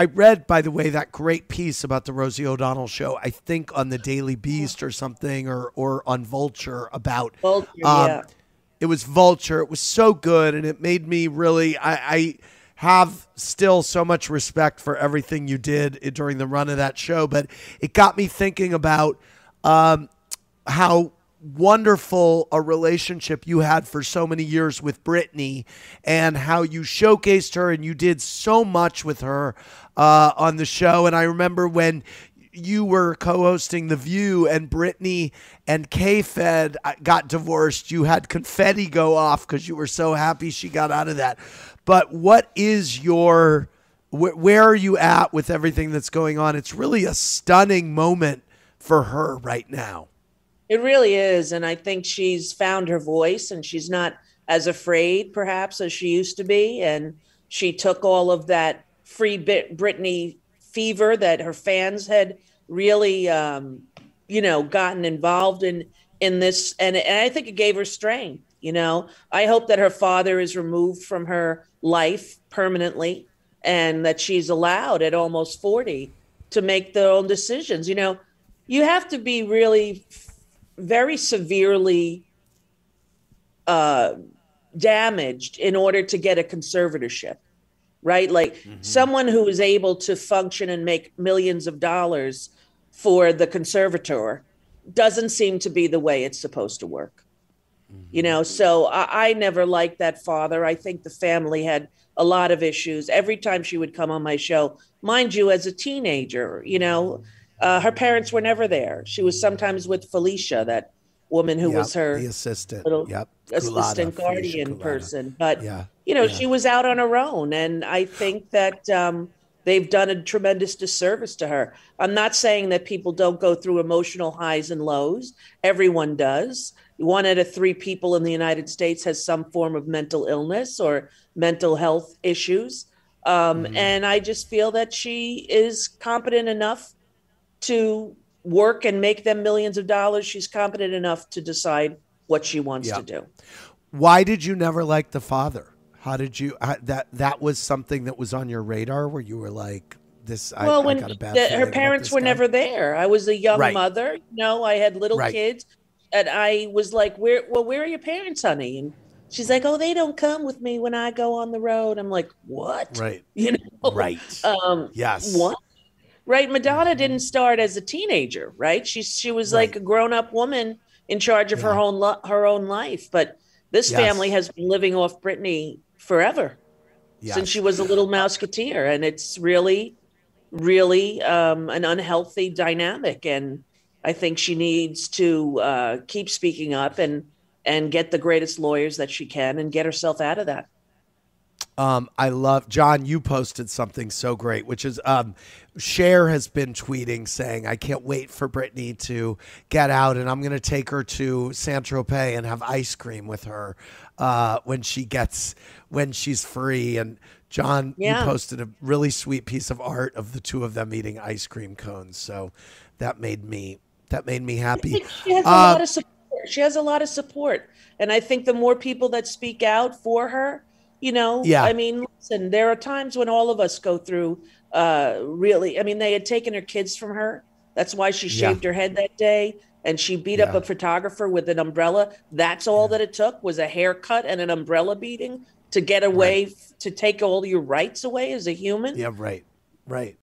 I read, by the way, that great piece about the Rosie O'Donnell Show, I think on the Daily Beast or something, or on Vulture about, Vulture, yeah. it was Vulture. It was so good. And it made me really, I have still so much respect for everything you did during the run of that show. But it got me thinking about how wonderful a relationship you had for so many years with Britney, and how you showcased her and you did so much with her on the show. And I remember when you were co-hosting The View and Britney and K-Fed got divorced, you had confetti go off because you were so happy she got out of that. But what is your, where are you at with everything that's going on? It's really a stunning moment for her right now. It really is. And I think she's found her voice and she's not as afraid perhaps as she used to be. And she took all of that free Britney fever that her fans had really, gotten involved in this. And I think it gave her strength. I hope that her father is removed from her life permanently and that she's allowed at almost 40 to make their own decisions. You have to be really very severely damaged in order to get a conservatorship, right? Like someone who is able to function and make millions of dollars for the conservator doesn't seem to be the way it's supposed to work. So I never liked that father. I think the family had a lot of issues. Every time she would come on my show, mind you, as a teenager, her parents were never there. She was sometimes with Felicia, that woman who was her the assistant, little assistant guardian person. But, she was out on her own. And I think that they've done a tremendous disservice to her. I'm not saying that people don't go through emotional highs and lows. Everyone does. 1 out of 3 people in the United States has some form of mental illness or mental health issues. And I just feel that she is competent enough to work and make them millions of dollars. She's competent enough to decide what she wants to do. Why did you never like the father? How did you, that was something that was on your radar where you were like, this, I got a bad feeling her parents were never there. I was a young mother. I had little kids. And I was like, where are your parents, honey? And she's like, oh, they don't come with me when I go on the road. I'm like, what? Right. Right. Yes. What? Right. Madonna didn't start as a teenager, right? She was like a grown-up woman in charge of her own life. But this family has been living off Britney forever since she was a little mouseketeer. And it's really, really an unhealthy dynamic. And I think she needs to keep speaking up and get the greatest lawyers that she can and get herself out of that. I love, John, you posted something so great, which is Cher has been tweeting saying, I can't wait for Britney to get out and I'm going to take her to Saint-Tropez and have ice cream with her when she's free. And John, you posted a really sweet piece of art of the two of them eating ice cream cones. So that made me happy. She has a lot of support. She has a lot of support. And I think the more people that speak out for her, I mean, listen, there are times when all of us go through they had taken her kids from her. That's why she shaved her head that day. And she beat up a photographer with an umbrella. That's all that it took was a haircut and an umbrella beating to get away, to take all your rights away as a human. Yeah, right.